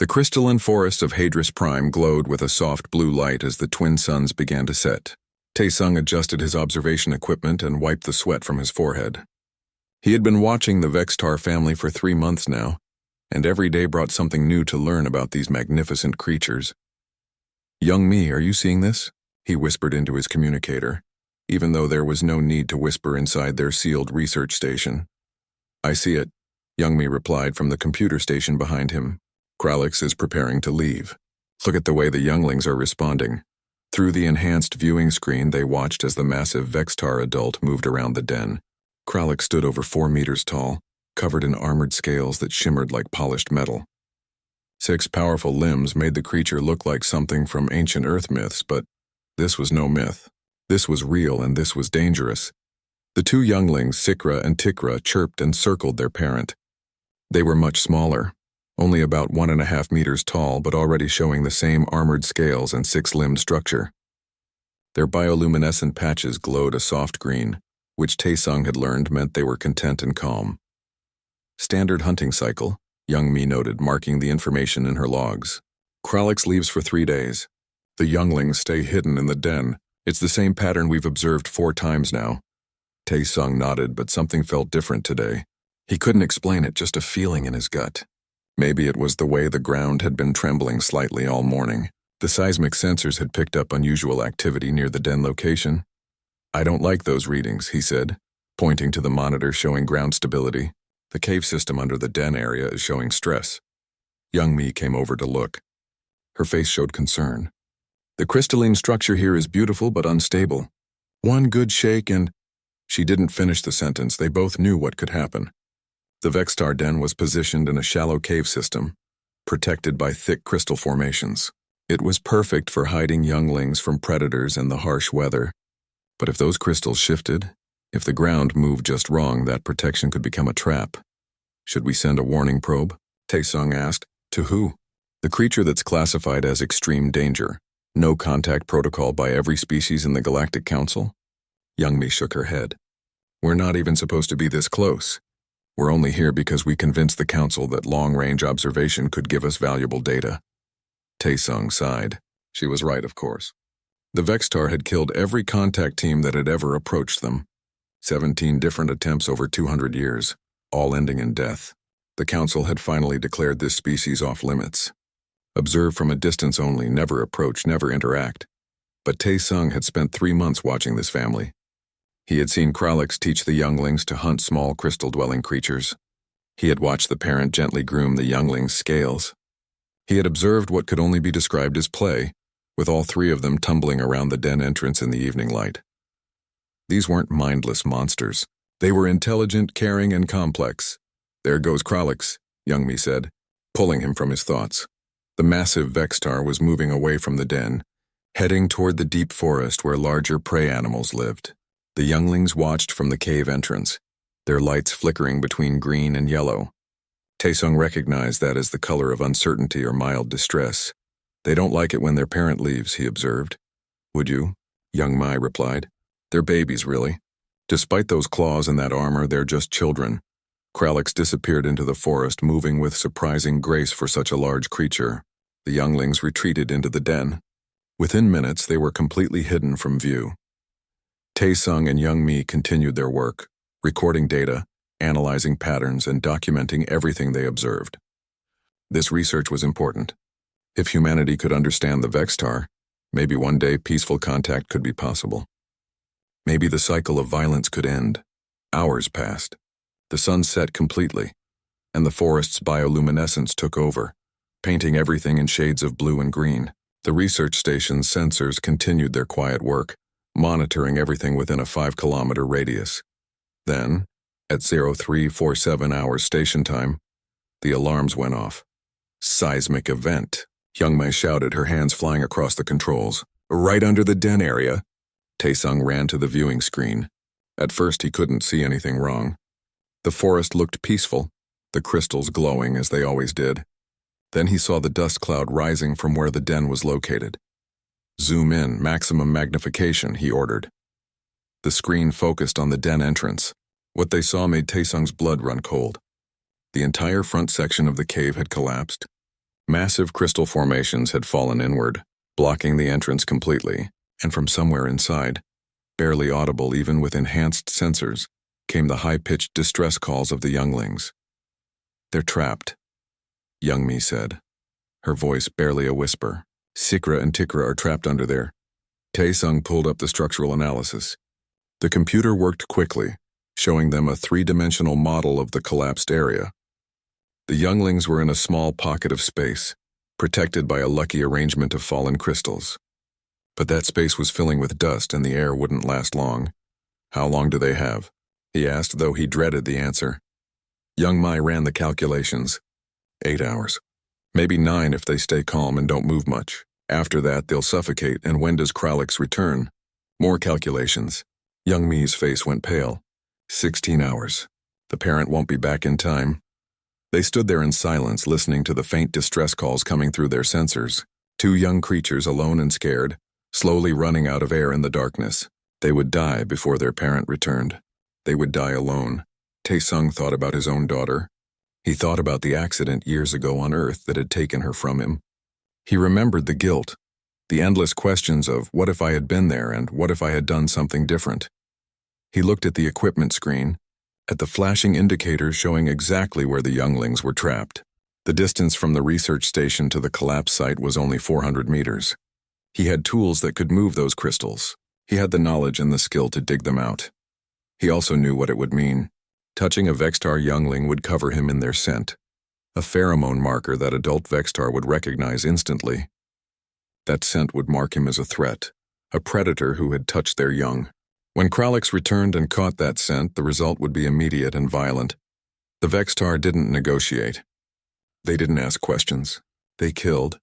The crystalline forest of Hadris Prime glowed with a soft blue light as the twin suns began to set. Taesung adjusted his observation equipment and wiped the sweat from his forehead. He had been watching the Vextar family for 3 months now, and every day brought something new to learn about these magnificent creatures. "Young me, are you seeing this?" he whispered into his communicator, even though there was no need to whisper inside their sealed research station. "I see it," Young me replied from the computer station behind him. "Kralix is preparing to leave. Look at the way the younglings are responding." Through the enhanced viewing screen, they watched as the massive Vextar adult moved around the den. Kralix stood over 4 meters tall, covered in armored scales that shimmered like polished metal. 6 powerful limbs made the creature look like something from ancient Earth myths, but this was no myth. This was real, and this was dangerous. The 2 younglings, Sikra and Tikra, chirped and circled their parent. They were much smaller, only about 1.5 meters tall, but already showing the same armored scales and 6-limbed structure. Their bioluminescent patches glowed a soft green, which Taesung had learned meant they were content and calm. "Standard hunting cycle," Young Mi noted, marking the information in her logs. "Kralix leaves for 3 days. The younglings stay hidden in the den. It's the same pattern we've observed 4 times now." Taesung nodded, but something felt different today. He couldn't explain it, just a feeling in his gut. Maybe it was the way the ground had been trembling slightly all morning. The seismic sensors had picked up unusual activity near the den location. "I don't like those readings," he said, pointing to the monitor showing ground stability. "The cave system under the den area is showing stress." Young Mi came over to look. Her face showed concern. "The crystalline structure here is beautiful but unstable. One good shake and—" She didn't finish the sentence. They both knew what could happen. The Vextar den was positioned in a shallow cave system, protected by thick crystal formations. It was perfect for hiding younglings from predators and the harsh weather. But if those crystals shifted, if the ground moved just wrong, that protection could become a trap. "Should we send a warning probe?" Taesung asked. "To who?" "The creature that's classified as extreme danger. No contact protocol by every species in the Galactic Council?" Young Mi shook her head. "We're not even supposed to be this close. We're only here because we convinced the Council that long-range observation could give us valuable data." Taesung sighed. She was right, of course. The Vextar had killed every contact team that had ever approached them. 17 different attempts over 200 years, all ending in death. The Council had finally declared this species off limits. Observe from a distance only, never approach, never interact. But Taesung had spent 3 months watching this family. He had seen Kralix teach the younglings to hunt small crystal-dwelling creatures. He had watched the parent gently groom the younglings' scales. He had observed what could only be described as play, with all 3 of them tumbling around the den entrance in the evening light. These weren't mindless monsters. They were intelligent, caring, and complex. "There goes Kralix," Young Mi said, pulling him from his thoughts. The massive Vextar was moving away from the den, heading toward the deep forest where larger prey animals lived. The younglings watched from the cave entrance, their lights flickering between green and yellow. Taesung recognized that as the color of uncertainty or mild distress. "They don't like it when their parent leaves," he observed. "Would you?" Young Mi replied. "They're babies, really. Despite those claws and that armor, they're just children." Kralix disappeared into the forest, moving with surprising grace for such a large creature. The younglings retreated into the den. Within minutes, they were completely hidden from view. Taesung and Young Mi continued their work, recording data, analyzing patterns, and documenting everything they observed. This research was important. If humanity could understand the Vextar, maybe one day peaceful contact could be possible. Maybe the cycle of violence could end. Hours passed. The sun set completely, and the forest's bioluminescence took over, painting everything in shades of blue and green. The research station's sensors continued their quiet work, monitoring everything within a 5-kilometer radius. Then, at 0347 hours station time, the alarms went off. "Seismic event," Young Mi shouted, her hands flying across the controls. "Right under the den area." Taesung ran to the viewing screen. At first he couldn't see anything wrong. The forest looked peaceful, the crystals glowing as they always did. Then he saw the dust cloud rising from where the den was located. "Zoom in, maximum magnification," he ordered. The screen focused on the den entrance. What they saw made Taesung's blood run cold. The entire front section of the cave had collapsed. Massive crystal formations had fallen inward, blocking the entrance completely, and from somewhere inside, barely audible even with enhanced sensors, came the high-pitched distress calls of the younglings. "They're trapped," Young Mi said, her voice barely a whisper. "Sikra and Tikra are trapped under there." Tae-sung pulled up the structural analysis. The computer worked quickly, showing them a three-dimensional model of the collapsed area. The younglings were in a small pocket of space, protected by a lucky arrangement of fallen crystals. But that space was filling with dust and the air wouldn't last long. "How long do they have?" he asked, though he dreaded the answer. Young Mi ran the calculations. 8 hours. Maybe 9 if they stay calm and don't move much. After that, they'll suffocate, and when does Kralix return? More calculations. Young Mi's face went pale. 16 hours. The parent won't be back in time. They stood there in silence, listening to the faint distress calls coming through their sensors. 2 young creatures, alone and scared, slowly running out of air in the darkness. They would die before their parent returned. They would die alone. Tae-sung thought about his own daughter. He thought about the accident years ago on Earth that had taken her from him. He remembered the guilt, the endless questions of what if I had been there and what if I had done something different. He looked at the equipment screen, at the flashing indicators showing exactly where the younglings were trapped. The distance from the research station to the collapse site was only 400 meters. He had tools that could move those crystals. He had the knowledge and the skill to dig them out. He also knew what it would mean. Touching a Vextar youngling would cover him in their scent, a pheromone marker that adult Vextar would recognize instantly. That scent would mark him as a threat, a predator who had touched their young. When Kralix returned and caught that scent, the result would be immediate and violent. The Vextar didn't negotiate. They didn't ask questions. They killed.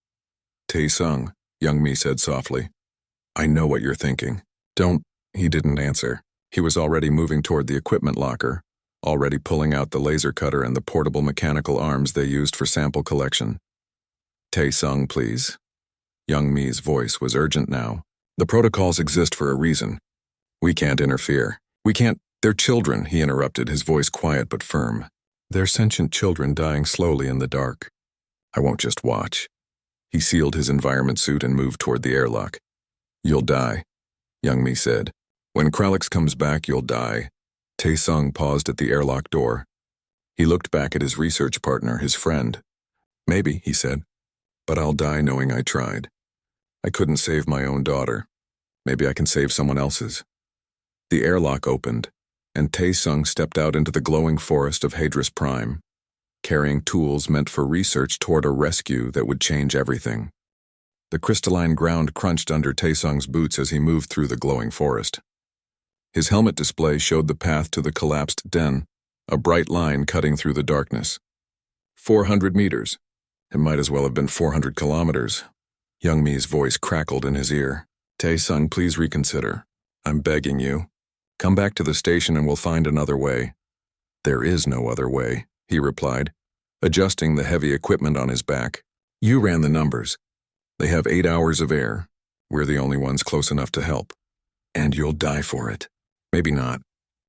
"Tae-sung," Young Mi said softly. "I know what you're thinking. Don't—" He didn't answer. He was already moving toward the equipment locker, already pulling out the laser cutter and the portable mechanical arms they used for sample collection. "Tae-sung, please." Young Mi's voice was urgent now. "The protocols exist for a reason. We can't interfere. We can't—" "They're children," he interrupted, his voice quiet but firm. "They're sentient children dying slowly in the dark. I won't just watch." He sealed his environment suit and moved toward the airlock. "You'll die," Young Mi said. "When Kralix comes back, you'll die." Tae-sung paused at the airlock door. He looked back at his research partner, his friend. "Maybe," he said, "but I'll die knowing I tried. I couldn't save my own daughter. Maybe I can save someone else's." The airlock opened, and Tae-sung stepped out into the glowing forest of Hadris Prime, carrying tools meant for research toward a rescue that would change everything. The crystalline ground crunched under Tae-sung's boots as he moved through the glowing forest. His helmet display showed the path to the collapsed den, a bright line cutting through the darkness. 400 meters. It might as well have been 400 kilometers. Young Mi's voice crackled in his ear. "Tae-sung, please reconsider. I'm begging you. Come back to the station and we'll find another way." "There is no other way," he replied, adjusting the heavy equipment on his back. "You ran the numbers. They have 8 hours of air. We're the only ones close enough to help. And you'll die for it. Maybe not.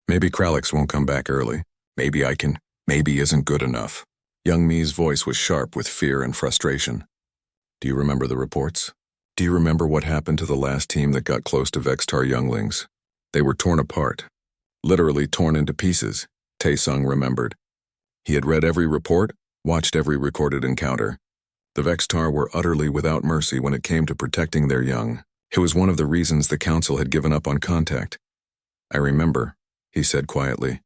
Maybe Kralix won't come back early. Maybe I can. Maybe isn't good enough." Young Mi's voice was sharp with fear and frustration. "Do you remember the reports? Do you remember what happened to the last team that got close to Vextar younglings? They were torn apart. Literally torn into pieces," Tae-sung remembered. He had read every report, watched every recorded encounter. The Vextar were utterly without mercy when it came to protecting their young. It was one of the reasons the Council had given up on contact. "I remember," he said quietly.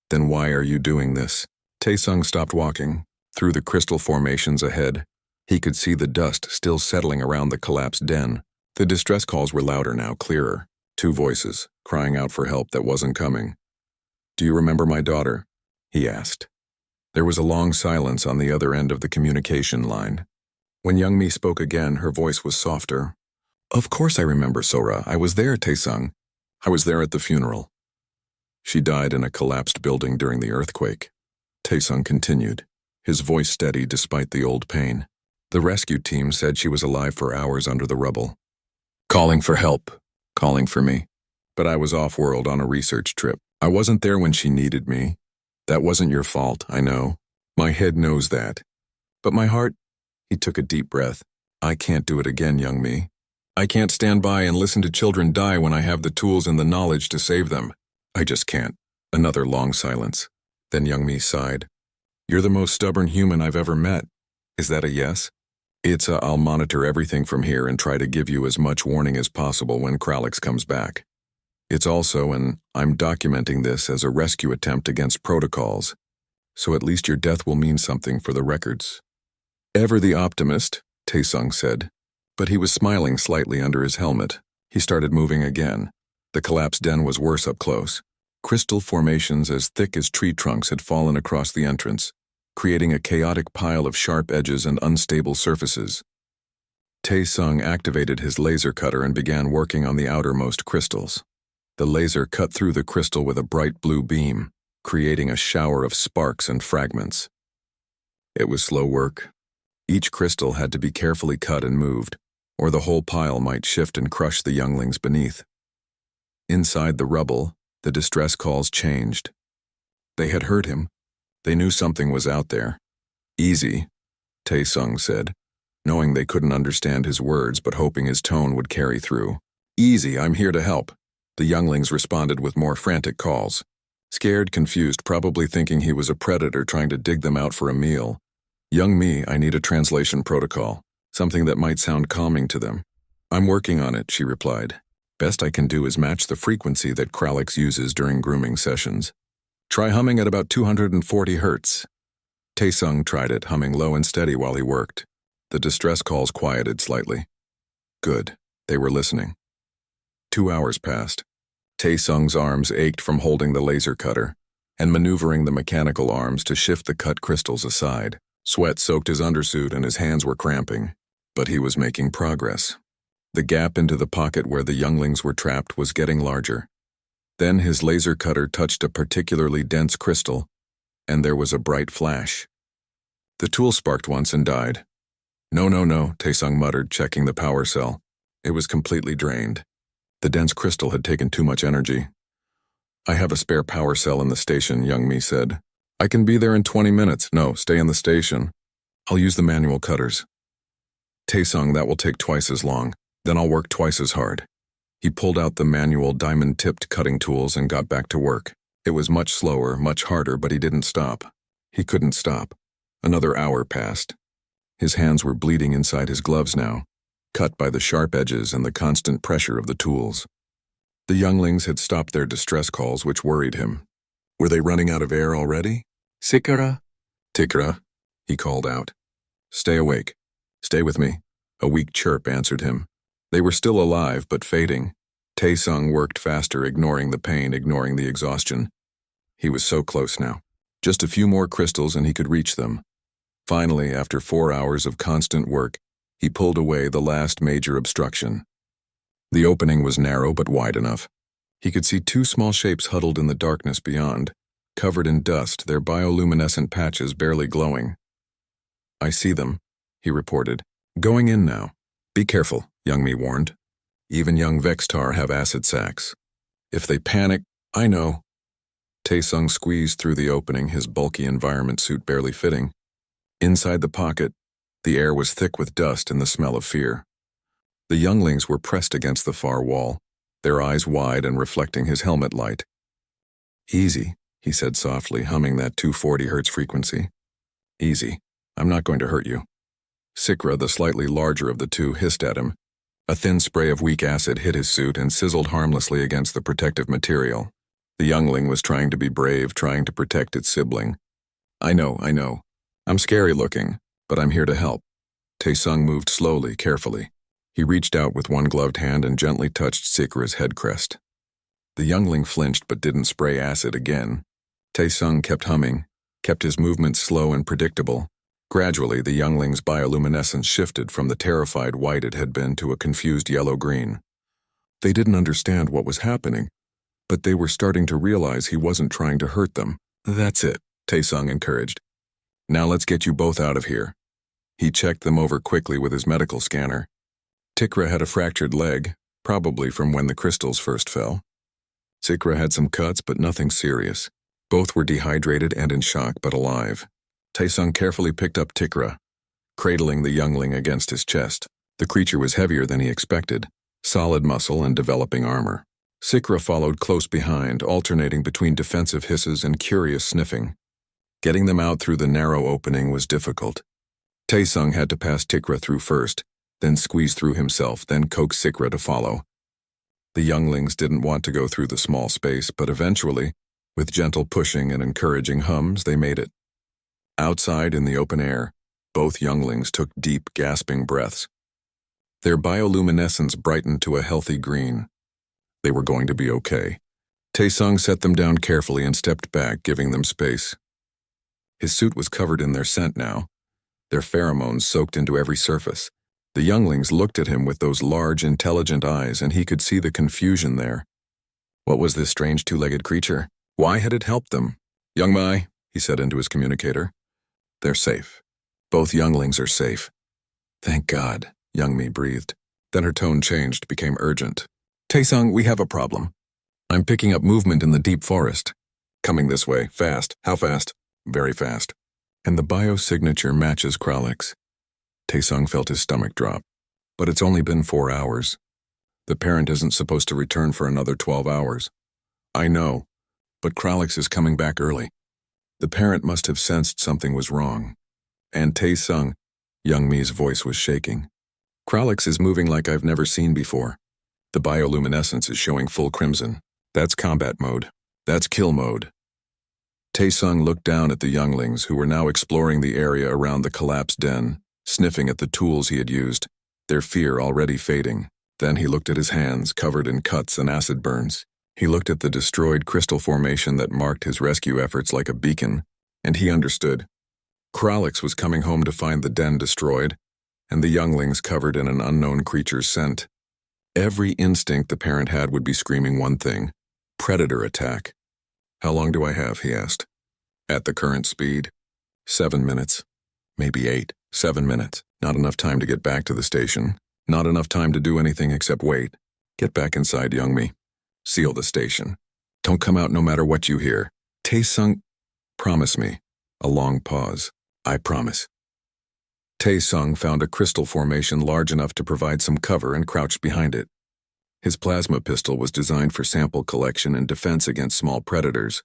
"Then why are you doing this?" Tae-sung stopped walking. Through the crystal formations ahead, he could see the dust still settling around the collapsed den. The distress calls were louder now, clearer. 2 voices, crying out for help that wasn't coming. "Do you remember my daughter?" he asked. There was a long silence on the other end of the communication line. When Young Mi spoke again, her voice was softer. "Of course I remember, Sora. I was there, Tae-sung. I was there at the funeral." "She died in a collapsed building during the earthquake," Tae-sung continued, his voice steady despite the old pain. "The rescue team said she was alive for hours under the rubble. Calling for help, calling for me. But I was off-world on a research trip. I wasn't there when she needed me. That wasn't your fault, I know. My head knows that. But my heart," He took a deep breath. I can't do it again, young me. I can't stand by and listen to children die when I have the tools and the knowledge to save them. I just can't. Another long silence. Then young me sighed. You're the most stubborn human I've ever met. Is that a yes? It's a I'll monitor everything from here and try to give you as much warning as possible when Kralix comes back. It's also an I'm documenting this as a rescue attempt against protocols, so at least your death will mean something for the records. Ever the optimist, Taesung said, but he was smiling slightly under his helmet. He started moving again. The collapsed den was worse up close. Crystal formations as thick as tree trunks had fallen across the entrance, creating a chaotic pile of sharp edges and unstable surfaces. Taesung activated his laser cutter and began working on the outermost crystals. The laser cut through the crystal with a bright blue beam, creating a shower of sparks and fragments. It was slow work. Each crystal had to be carefully cut and moved, or the whole pile might shift and crush the younglings beneath. Inside the rubble, the distress calls changed. They had heard him. They knew something was out there. Easy, Taesung said, knowing they couldn't understand his words but hoping his tone would carry through. Easy, I'm here to help. The younglings responded with more frantic calls. Scared, confused, probably thinking he was a predator trying to dig them out for a meal. Young me, I need a translation protocol, something that might sound calming to them. I'm working on it, she replied. Best I can do is match the frequency that Kralix uses during grooming sessions. Try humming at about 240 hertz. Taesung tried it, humming low and steady while he worked. The distress calls quieted slightly. Good. They were listening. 2 hours passed. Taesung's arms ached from holding the laser cutter and maneuvering the mechanical arms to shift the cut crystals aside. Sweat soaked his undersuit and his hands were cramping, but he was making progress. The gap into the pocket where the younglings were trapped was getting larger. Then his laser cutter touched a particularly dense crystal, and there was a bright flash. The tool sparked once and died. No, Taesung muttered, checking the power cell. It was completely drained. The dense crystal had taken too much energy. I have a spare power cell in the station, Young Mi said. I can be there in 20 minutes. No, stay in the station. I'll use the manual cutters. Taesung, that will take twice as long. Then I'll work twice as hard. He pulled out the manual diamond-tipped cutting tools and got back to work. It was much slower, much harder, but he didn't stop. He couldn't stop. Another hour passed. His hands were bleeding inside his gloves now, cut by the sharp edges and the constant pressure of the tools. The younglings had stopped their distress calls, which worried him. Were they running out of air already? Sikara? Tikra, he called out. Stay awake. Stay with me. A weak chirp answered him. They were still alive, but fading. Taesung worked faster, ignoring the pain, ignoring the exhaustion. He was so close now. Just a few more crystals and he could reach them. Finally, after 4 hours of constant work, he pulled away the last major obstruction. The opening was narrow but wide enough. He could see 2 small shapes huddled in the darkness beyond, covered in dust, their bioluminescent patches barely glowing. I see them, he reported. Going in now. Be careful, Young Mi warned. Even young Vextar have acid sacs. If they panic, I know. Taesung squeezed through the opening, his bulky environment suit barely fitting. Inside the pocket, the air was thick with dust and the smell of fear. The younglings were pressed against the far wall, their eyes wide and reflecting his helmet light. Easy, he said softly, humming that 240 hertz frequency. Easy. I'm not going to hurt you. Sikra, the slightly larger of the two, hissed at him. A thin spray of weak acid hit his suit and sizzled harmlessly against the protective material. The youngling was trying to be brave, trying to protect its sibling. I know. I'm scary looking, but I'm here to help. Taesung moved slowly, carefully. He reached out with one gloved hand and gently touched Sikra's head crest. The youngling flinched but didn't spray acid again. Taesung kept humming, kept his movements slow and predictable. Gradually, the youngling's bioluminescence shifted from the terrified white it had been to a confused yellow-green. They didn't understand what was happening, but they were starting to realize he wasn't trying to hurt them. That's it, Taesung encouraged. Now let's get you both out of here. He checked them over quickly with his medical scanner. Tikra had a fractured leg, probably from when the crystals first fell. Sikra had some cuts, but nothing serious. Both were dehydrated and in shock, but alive. Taesung carefully picked up Tikra. cradling the youngling against his chest. The creature was heavier than he expected, solid muscle and developing armor. Sikra followed close behind, alternating between defensive hisses and curious sniffing. Getting them out through the narrow opening was difficult. Taesung had to pass Tikra through first, then squeeze through himself, then coax Sikra to follow. The younglings didn't want to go through the small space, but eventually, with gentle pushing and encouraging hums, they made it. Outside in the open air, both younglings took deep, gasping breaths. Their bioluminescence brightened to a healthy green. They were going to be okay. Taesung set them down carefully and stepped back, giving them space. His suit was covered in their scent now, their pheromones soaked into every surface. The younglings looked at him with those large, intelligent eyes, and he could see the confusion there. What was this strange two-legged creature? Why had it helped them? "Youngmai," he said into his communicator. "They're safe. Both younglings are safe." "Thank God," Youngmi breathed. Then her tone changed, became urgent. "Taesung, we have a problem. I'm picking up movement in the deep forest. Coming this way, fast. How fast?" "Very fast." "And the biosignature matches Kralek's." Taesung felt his stomach drop. "But it's only been 4 hours. The parent isn't supposed to return for another 12 hours. "I know, but Kralek's is coming back early." The parent must have sensed something was wrong. "And Taesung," Youngmi's voice was shaking. "Kralek's is moving like I've never seen before. The bioluminescence is showing full crimson. That's combat mode. That's kill mode." Taesung looked down at the younglings, who were now exploring the area around the collapsed den, sniffing at the tools he had used, their fear already fading. Then he looked at his hands, covered in cuts and acid burns. He looked at the destroyed crystal formation that marked his rescue efforts like a beacon, and he understood. Kralek's was coming home to find the den destroyed, and the younglings covered in an unknown creature's scent. Every instinct the parent had would be screaming one thing: predator attack. "How long do I have?" he asked. "At the current speed, 7 minutes. Maybe 8. 7 minutes. Not enough time to get back to the station. Not enough time to do anything except wait. Get back inside, Youngmi. Seal the station. Don't come out no matter what you hear. Taesung, promise me." A long pause. "I promise." Taesung found a crystal formation large enough to provide some cover and crouched behind it. His plasma pistol was designed for sample collection and defense against small predators.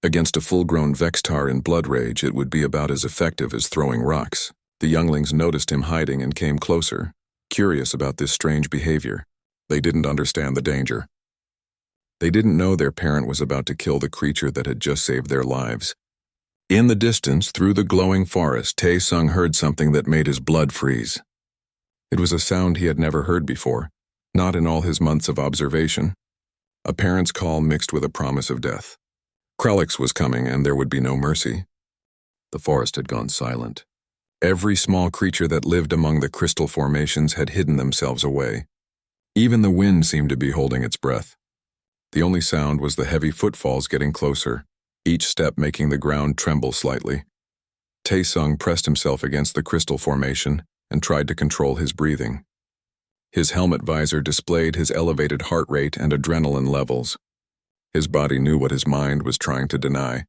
Against a full-grown Vextar in blood rage, it would be about as effective as throwing rocks. The younglings noticed him hiding and came closer, curious about this strange behavior. They didn't understand the danger. They didn't know their parent was about to kill the creature that had just saved their lives. In the distance, through the glowing forest, Taesung heard something that made his blood freeze. It was a sound he had never heard before, not in all his months of observation. A parent's call mixed with a promise of death. Kralek's was coming, and there would be no mercy. The forest had gone silent. Every small creature that lived among the crystal formations had hidden themselves away. Even the wind seemed to be holding its breath. The only sound was the heavy footfalls getting closer, each step making the ground tremble slightly. Taesung pressed himself against the crystal formation and tried to control his breathing. His helmet visor displayed his elevated heart rate and adrenaline levels. His body knew what his mind was trying to deny.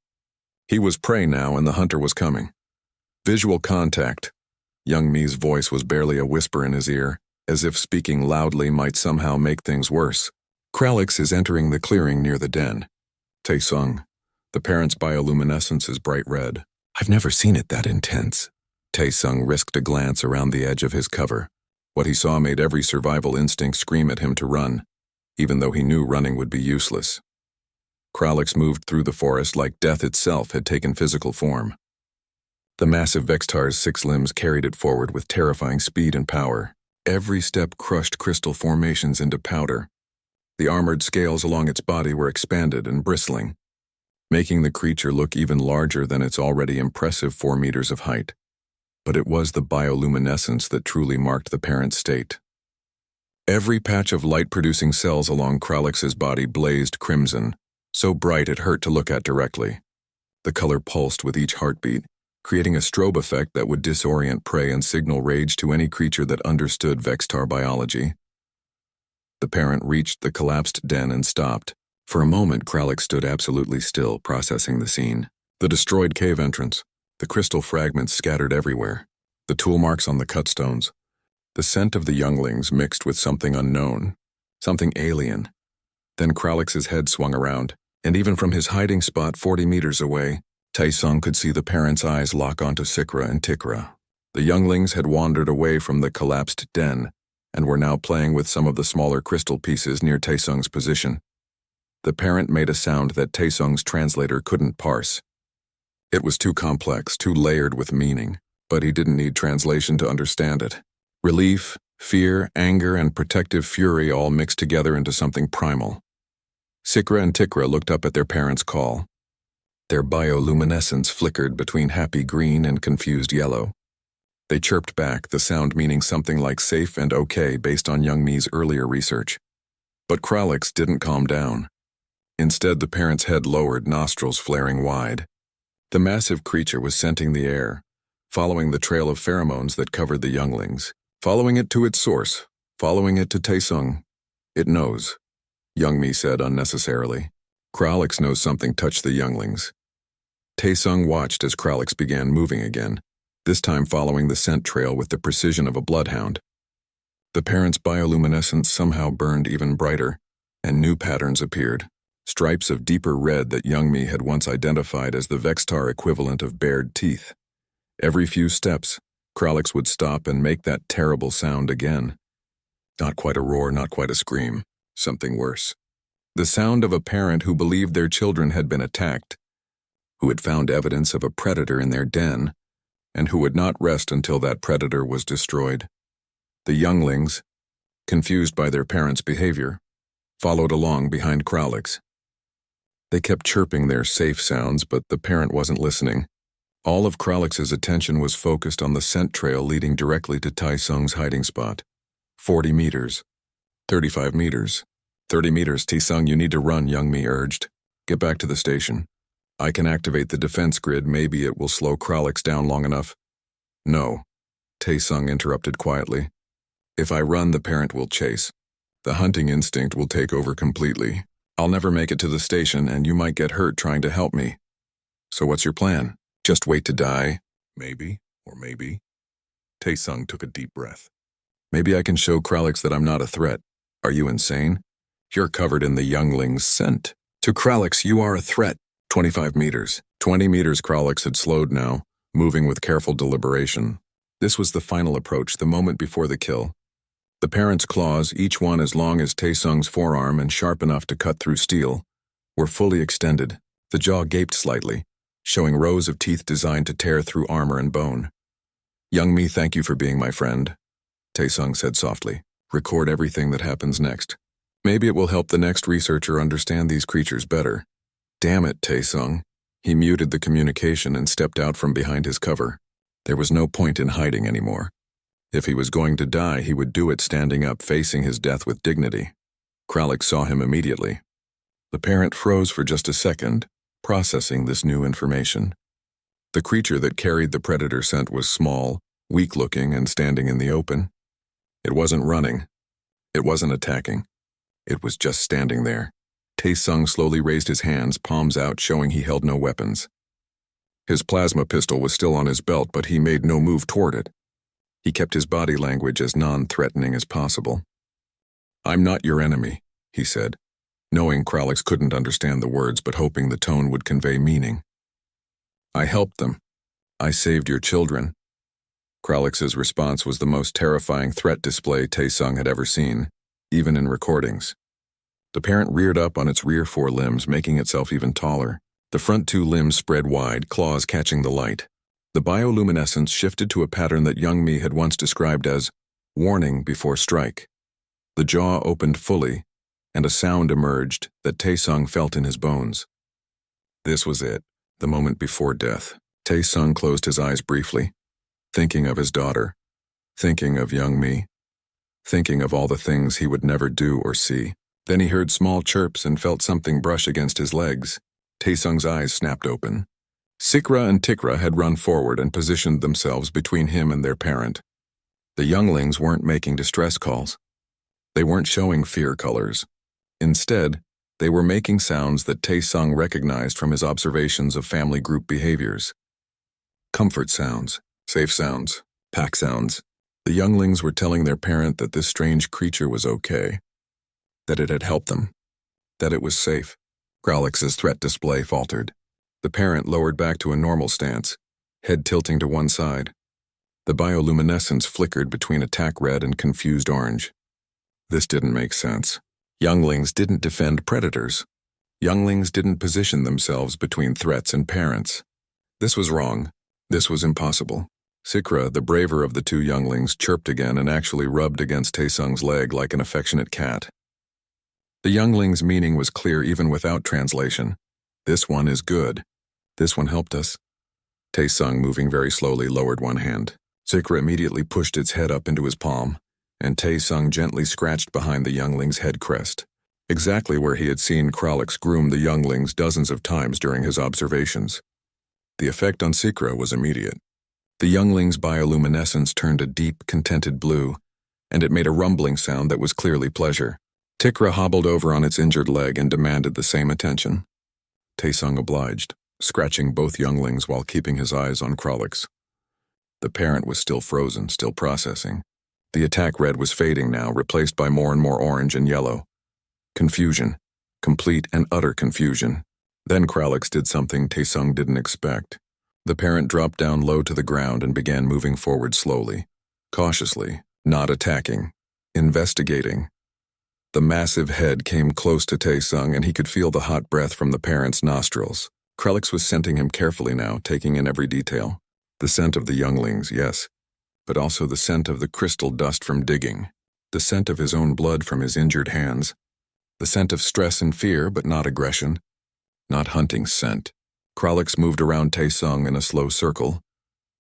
He was prey now, and the hunter was coming. Visual contact. Youngmi's voice was barely a whisper in his ear, as if speaking loudly might somehow make things worse. "Kralek's is entering the clearing near the den. Taesung, the parent's bioluminescence is bright red." "I've never seen it that intense." Taesung risked a glance around the edge of his cover. What he saw made every survival instinct scream at him to run, even though he knew running would be useless. Kralek's moved through the forest like death itself had taken physical form. The massive Vextar's 6 limbs carried it forward with terrifying speed and power. Every step crushed crystal formations into powder. The armored scales along its body were expanded and bristling, making the creature look even larger than its already impressive 4 meters of height. But it was the bioluminescence that truly marked the parent state. Every patch of light-producing cells along Kralek's body blazed crimson, so bright it hurt to look at directly. The color pulsed with each heartbeat, creating a strobe effect that would disorient prey and signal rage to any creature that understood Vextar biology. The parent reached the collapsed den and stopped. For a moment, Kralek stood absolutely still, processing the scene. The destroyed cave entrance, the crystal fragments scattered everywhere, the tool marks on the cut stones. The scent of the younglings mixed with something unknown, something alien. Then Kralix's head swung around, and even from his hiding spot 40 meters away, Taesung could see the parents' eyes lock onto Sikra and Tikra. The younglings had wandered away from the collapsed den, and were now playing with some of the smaller crystal pieces near Taesung's position. The parent made a sound that Taesung's translator couldn't parse. It was too complex, too layered with meaning, but he didn't need translation to understand it. Relief, fear, anger, and protective fury all mixed together into something primal. Sikra and Tikra looked up at their parents' call. Their bioluminescence flickered between happy green and confused yellow. They chirped back, the sound meaning something like safe and okay based on Youngmi's earlier research. But Kralix didn't calm down. Instead, the parent's head lowered, nostrils flaring wide. The massive creature was scenting the air, following the trail of pheromones that covered the younglings, following it to its source, following it to Taesung. It knows, Youngmi said unnecessarily. Kralix knows something touched the younglings. Taesung watched as Kralix began moving again, this time following the scent trail with the precision of a bloodhound. The parent's bioluminescence somehow burned even brighter, and new patterns appeared, stripes of deeper red that Youngmi had once identified as the Vextar equivalent of bared teeth. Every few steps, Kralix would stop and make that terrible sound again. Not quite a roar, not quite a scream, something worse. The sound of a parent who believed their children had been attacked, who had found evidence of a predator in their den, and who would not rest until that predator was destroyed. The younglings, confused by their parents' behavior, followed along behind Kralix. They kept chirping their safe sounds, but the parent wasn't listening. All of Kralix's attention was focused on the scent trail leading directly to Taesung's hiding spot. 40 meters. 35 meters. 30 meters, Taesung, you need to run, Youngmi urged. Get back to the station. I can activate the defense grid, maybe it will slow Kralix down long enough. No, Taesung interrupted quietly. If I run, the parent will chase. The hunting instinct will take over completely. I'll never make it to the station, and you might get hurt trying to help me. So what's your plan? Just wait to die? Maybe, or maybe. Taesung took a deep breath. Maybe I can show Kralix that I'm not a threat. Are you insane? You're covered in the youngling's scent. To Kralix, you are a threat. 25 meters. 20 meters. Kralix had slowed now, moving with careful deliberation. This was the final approach, the moment before the kill. The parent's claws, each one as long as Taesung's forearm and sharp enough to cut through steel, were fully extended. The jaw gaped slightly, showing rows of teeth designed to tear through armor and bone. Youngmi, thank you for being my friend, Taesung said softly. Record everything that happens next. Maybe it will help the next researcher understand these creatures better. Damn it, Taesung. He muted the communication and stepped out from behind his cover. There was no point in hiding anymore. If he was going to die, he would do it standing up, facing his death with dignity. Kralix saw him immediately. The parent froze for just a second, processing this new information. The creature that carried the predator scent was small, weak-looking, and standing in the open. It wasn't running. It wasn't attacking. It was just standing there. Taesung slowly raised his hands, palms out, showing he held no weapons. His plasma pistol was still on his belt, but he made no move toward it. He kept his body language as non-threatening as possible. I'm not your enemy, he said, knowing Kralix couldn't understand the words but hoping the tone would convey meaning. I helped them. I saved your children. Kralix's response was the most terrifying threat display Taesung had ever seen, even in recordings. The parent reared up on its rear four limbs, making itself even taller. The front two limbs spread wide, claws catching the light. The bioluminescence shifted to a pattern that Youngmi had once described as warning before strike. The jaw opened fully, and a sound emerged that Taesung felt in his bones. This was it, the moment before death. Taesung closed his eyes briefly, thinking of his daughter, thinking of Youngmi, thinking of all the things he would never do or see. Then he heard small chirps and felt something brush against his legs. Taesung's eyes snapped open. Sikra and Tikra had run forward and positioned themselves between him and their parent. The younglings weren't making distress calls. They weren't showing fear colors. Instead, they were making sounds that Taesung recognized from his observations of family group behaviors. Comfort sounds, safe sounds, Pack sounds. The younglings were telling their parent that this strange creature was okay, that it had helped them, that it was safe. Kralix's threat display faltered. The parent lowered back to a normal stance, head tilting to one side. The bioluminescence flickered between attack red and confused orange. This didn't make sense. Younglings didn't defend predators. Younglings didn't position themselves between threats and parents. This was wrong. This was impossible. Sikra, the braver of the two younglings, chirped again and actually rubbed against Taesung's leg like an affectionate cat. The youngling's meaning was clear even without translation. This one is good. This one helped us. Taesung, moving very slowly, lowered one hand. Sikra immediately pushed its head up into his palm, and Taesung gently scratched behind the youngling's head crest, exactly where he had seen Kralix groom the younglings dozens of times during his observations. The effect on Sikra was immediate. The youngling's bioluminescence turned a deep, contented blue, and it made a rumbling sound that was clearly pleasure. Tikra hobbled over on its injured leg and demanded the same attention. Taesung obliged, scratching both younglings while keeping his eyes on Kralix. The parent was still frozen, still processing. The attack red was fading now, replaced by more and more orange and yellow. Confusion. Complete and utter confusion. Then Kralix did something Taesung didn't expect. The parent dropped down low to the ground and began moving forward slowly, cautiously, not attacking, investigating. The massive head came close to Taesung and he could feel the hot breath from the parent's nostrils. Kralix was scenting him carefully now, taking in every detail. The scent of the younglings, yes, but also the scent of the crystal dust from digging, the scent of his own blood from his injured hands, the scent of stress and fear but not aggression, not hunting scent. Kralix moved around Taesung in a slow circle,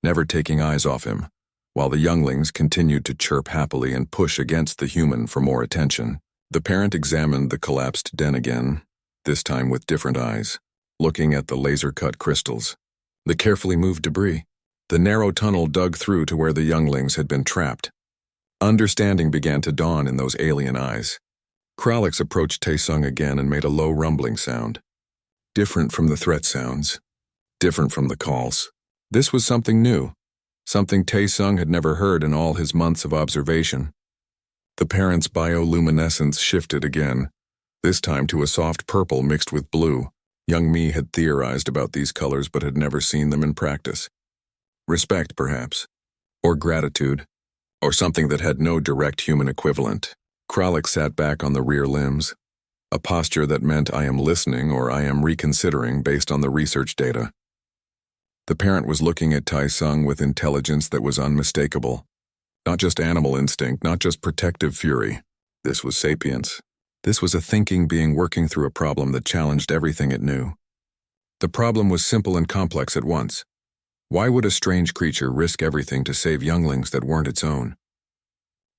never taking eyes off him, while the younglings continued to chirp happily and push against the human for more attention. The parent examined the collapsed den again, this time with different eyes, looking at the laser-cut crystals, the carefully moved debris, the narrow tunnel dug through to where the younglings had been trapped. Understanding began to dawn in those alien eyes. Kralix approached Taesung again and made a low rumbling sound. Different from the threat sounds, different from the calls. This was something new, something Taesung had never heard in all his months of observation. The parent's bioluminescence shifted again, this time to a soft purple mixed with blue. Young me had theorized about these colors but had never seen them in practice. Respect, perhaps, or gratitude, or something that had no direct human equivalent. Kralix sat back on the rear limbs, a posture that meant I am listening or I am reconsidering based on the research data. The parent was looking at Taesung with intelligence that was unmistakable. Not just animal instinct, not just protective fury. This was sapience. This was a thinking being working through a problem that challenged everything it knew. The problem was simple and complex at once. Why would a strange creature risk everything to save younglings that weren't its own?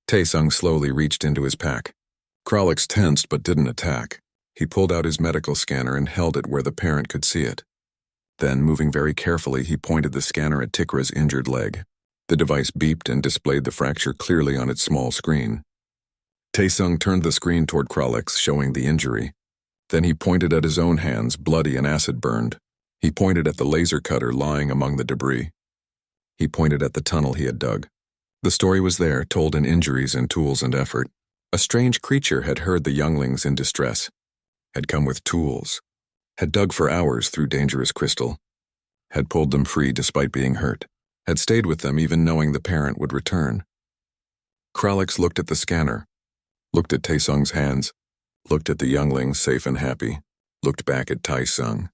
Taesung slowly reached into his pack. Kralix tensed but didn't attack. He pulled out his medical scanner and held it where the parent could see it. Then, moving very carefully, he pointed the scanner at Tikra's injured leg. The device beeped and displayed the fracture clearly on its small screen. Taesung turned the screen toward Kralix, showing the injury. Then he pointed at his own hands, bloody and acid-burned. He pointed at the laser cutter lying among the debris. He pointed at the tunnel he had dug. The story was there, told in injuries and tools and effort. A strange creature had heard the younglings in distress, had come with tools, had dug for hours through dangerous crystal, had pulled them free despite being hurt, had stayed with them even knowing the parent would return. Kralix looked at the scanner, looked at Taesung's hands, looked at the younglings safe and happy, looked back at Taesung.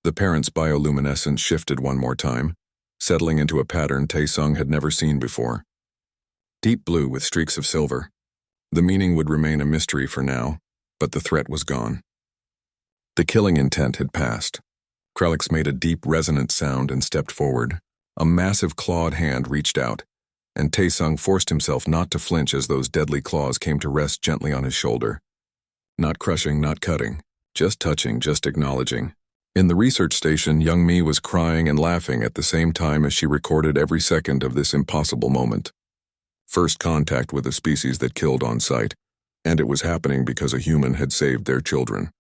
The parent's bioluminescence shifted one more time, settling into a pattern Taesung had never seen before. Deep blue with streaks of silver. The meaning would remain a mystery for now, but the threat was gone. The killing intent had passed. Kralix made a deep, resonant sound and stepped forward. A massive clawed hand reached out, and Taesung forced himself not to flinch as those deadly claws came to rest gently on his shoulder. Not crushing, not cutting, just touching, just acknowledging. In the research station, young me was crying and laughing at the same time as she recorded every second of this impossible moment. First contact with a species that killed on sight, and it was happening because a human had saved their children.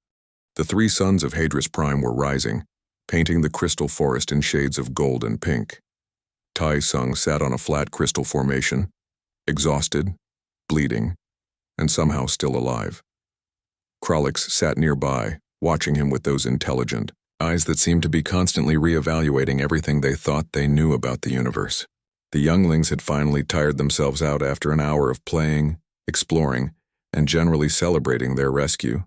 The three suns of Hadris Prime were rising, painting the crystal forest in shades of gold and pink. Tai Sung sat on a flat crystal formation, exhausted, bleeding, and somehow still alive. Krolix sat nearby, watching him with those intelligent eyes that seemed to be constantly reevaluating everything they thought they knew about the universe. The younglings had finally tired themselves out after an hour of playing, exploring, and generally celebrating their rescue.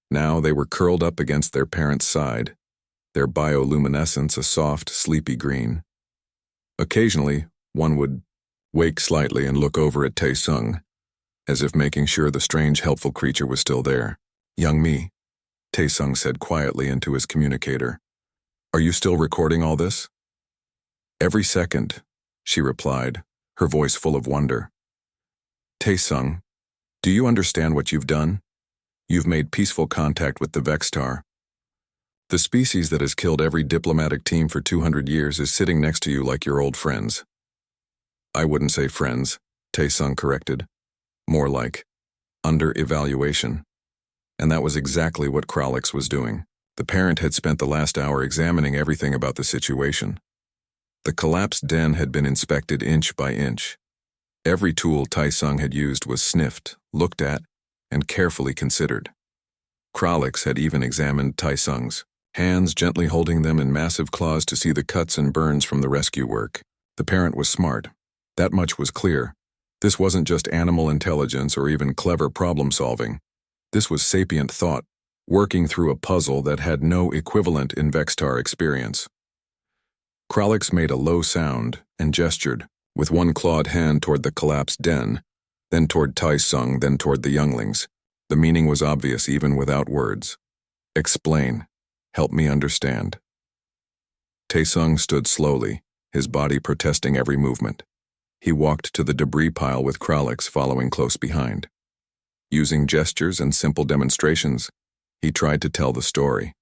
Now they were curled up against their parents' side, their bioluminescence a soft, sleepy green. Occasionally, one would wake slightly and look over at Tae Sung, as if making sure the strange, helpful creature was still there. "Young me," Tae Sung said quietly into his communicator. "Are you still recording all this?" "Every second," she replied, her voice full of wonder. "Tae Sung, do you understand what you've done? You've made peaceful contact with the Vextar. The species that has killed every diplomatic team for 200 years is sitting next to you like your old friends." "I wouldn't say friends," Tae Sung corrected. "More like under evaluation." And that was exactly what Krolix was doing. The parent had spent the last hour examining everything about the situation. The collapsed den had been inspected inch by inch. Every tool Tai Sung had used was sniffed, looked at, and carefully considered. Krolix had even examined Tai Sung's hands, gently holding them in massive claws to see the cuts and burns from the rescue work. The parent was smart. That much was clear. This wasn't just animal intelligence or even clever problem-solving. This was sapient thought, working through a puzzle that had no equivalent in Vextar experience. Krolix made a low sound and gestured, with one clawed hand toward the collapsed den, then toward Tai Sung, then toward the younglings. The meaning was obvious even without words. "Explain. Help me understand." Tae Sung stood slowly, his body protesting every movement. He walked to the debris pile with Krolix following close behind. Using gestures and simple demonstrations, he tried to tell the story.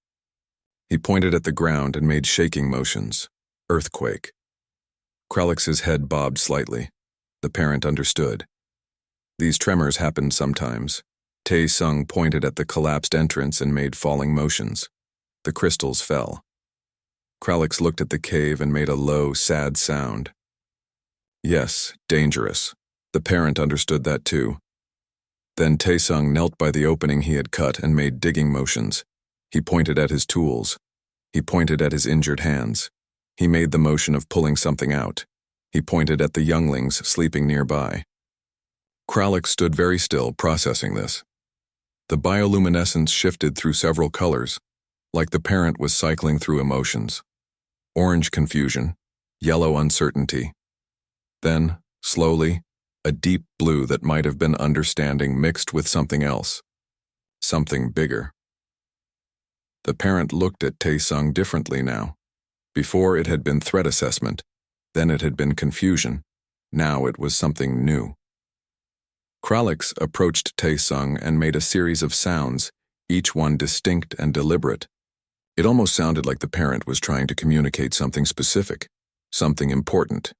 He pointed at the ground and made shaking motions. Earthquake. Krolix's head bobbed slightly. The parent understood. These tremors happened sometimes. Tae Sung pointed at the collapsed entrance and made falling motions. The crystals fell. Krolix looked at the cave and made a low, sad sound. Yes, dangerous. The parent understood that too. Then Tae Sung knelt by the opening he had cut and made digging motions. He pointed at his tools. He pointed at his injured hands. He made the motion of pulling something out. He pointed at the younglings sleeping nearby. Krolix stood very still, processing this. The bioluminescence shifted through several colors, like the parent was cycling through emotions. Orange confusion, yellow uncertainty. Then, slowly, a deep blue that might have been understanding mixed with something else. Something bigger. The parent looked at Tae Sung differently now. Before it had been threat assessment, then it had been confusion. Now it was something new. Krolix approached Tae Sung and made a series of sounds, each one distinct and deliberate. It almost sounded like the parent was trying to communicate something specific, something important.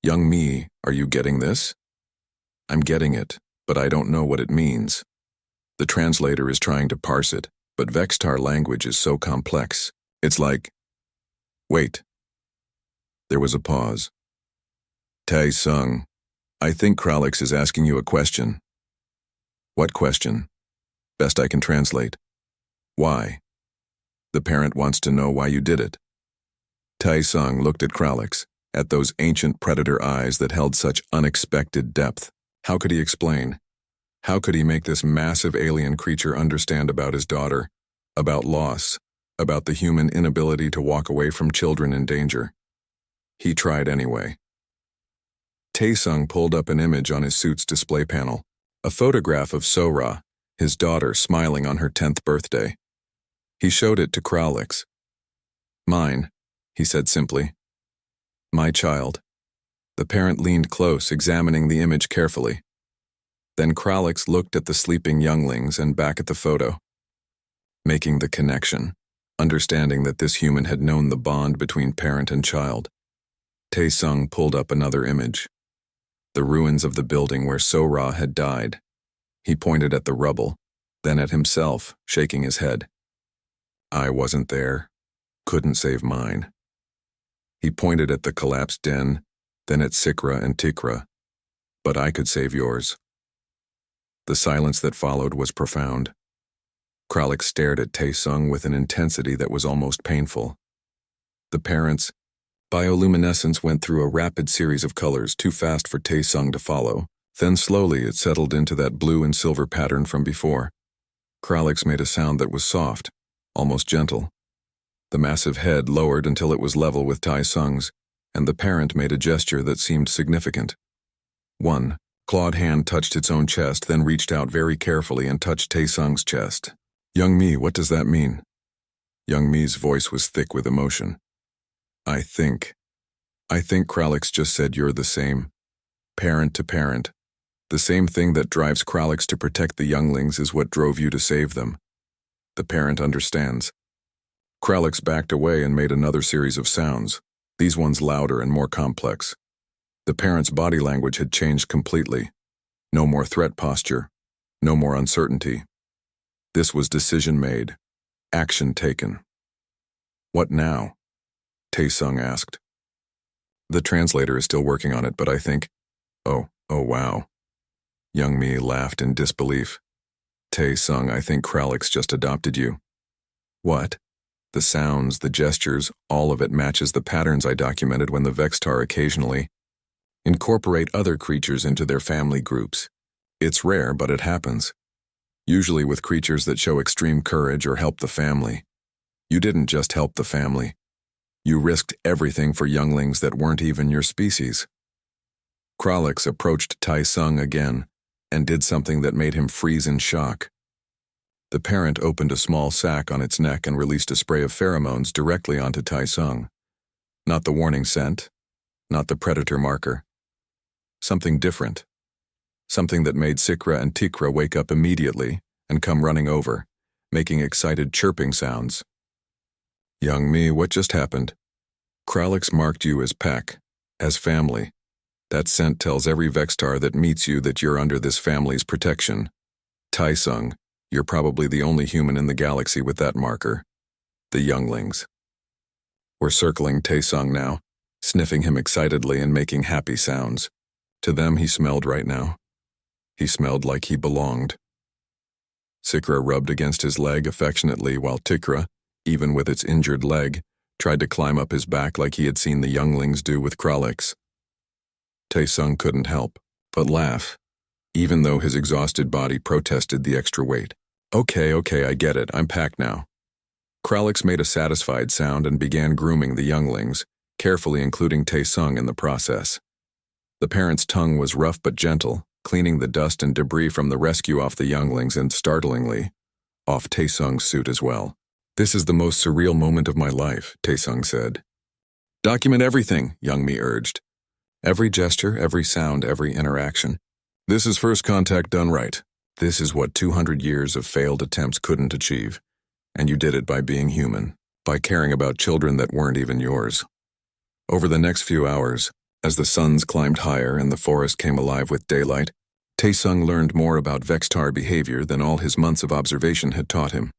"Young me, are you getting this?" "I'm getting it, but I don't know what it means." The translator is trying to parse it, but Vextar language is so complex. It's like, "Wait." There was a pause. "Tae Sung, I think Krolix is asking you a question." "What question?" "Best I can translate." "Why?" "The parent wants to know why you did it." Tae Sung looked at Krolix, at those ancient predator eyes that held such unexpected depth. How could he explain? How could he make this massive alien creature understand about his daughter, about loss, about the human inability to walk away from children in danger? He tried anyway. Tae Sung pulled up an image on his suit's display panel, a photograph of Sora, his daughter, smiling on her 10th birthday. He showed it to Krolix. "Mine," he said simply. "My child." The parent leaned close, examining the image carefully. Then Krolix looked at the sleeping younglings and back at the photo, making the connection, understanding that this human had known the bond between parent and child. Tae Sung pulled up another image. The ruins of the building where Sora had died. He pointed at the rubble, then at himself, shaking his head. "I wasn't there. Couldn't save mine." He pointed at the collapsed den, then at Sikra and Tikra. But I could save yours. The silence that followed was profound. Kralik stared at Taesung with an intensity that was almost painful. The parents' bioluminescence went through a rapid series of colors too fast for Taesung to follow. Then slowly it settled into that blue and silver pattern from before. Kralik's made a sound that was soft, almost gentle. The massive head lowered until it was level with Taesung's, and the parent made a gesture that seemed significant. One clawed hand touched its own chest, then reached out very carefully and touched Taesung's chest. "Young Mi, what does that mean?" Young Mi's voice was thick with emotion. I think Kralix just said you're the same. Parent to parent. The same thing that drives Kralix to protect the younglings is what drove you to save them. The parent understands." Kralix backed away and made another series of sounds, these ones louder and more complex. The parent's body language had changed completely. No more threat posture. No more uncertainty. This was decision made. Action taken. "What now?" Taesung asked. "The translator is still working on it, but I think—" Oh wow. Young Mi laughed in disbelief. "Taesung, I think Kralix just adopted you." "What?" "The sounds, the gestures, all of it matches the patterns I documented when the Vextar occasionally incorporate other creatures into their family groups. It's rare, but it happens. Usually with creatures that show extreme courage or help the family. You didn't just help the family. You risked everything for younglings that weren't even your species." Kralix approached Taesung again and did something that made him freeze in shock. The parent opened a small sac on its neck and released a spray of pheromones directly onto Taesung. Not the warning scent, not the predator marker. Something different. Something that made Sikra and Tikra wake up immediately and come running over, making excited chirping sounds. "Young Mi, what just happened?" "Kralix marked you as pack, as family. That scent tells every Vextar that meets you that you're under this family's protection. Taesung, you're probably the only human in the galaxy with that marker. The younglings." We're circling Taesung now, sniffing him excitedly and making happy sounds. To them he smelled right now. He smelled like he belonged. Sikra rubbed against his leg affectionately while Tikra, even with its injured leg, tried to climb up his back like he had seen the younglings do with Kralix. Taesung couldn't help but laugh, even though his exhausted body protested the extra weight. Okay, I get it, I'm packed now." Kralix made a satisfied sound and began grooming the younglings, carefully including Taesung in the process. The parent's tongue was rough but gentle, cleaning the dust and debris from the rescue off the younglings and, startlingly, off Taesung's suit as well. "This is the most surreal moment of my life," Taesung said. "Document everything," Young Mi urged. "Every gesture, every sound, every interaction. This is first contact done right. This is what 200 years of failed attempts couldn't achieve. And you did it by being human, by caring about children that weren't even yours." Over the next few hours, as the suns climbed higher and the forest came alive with daylight, Taesung learned more about Vextar behavior than all his months of observation had taught him.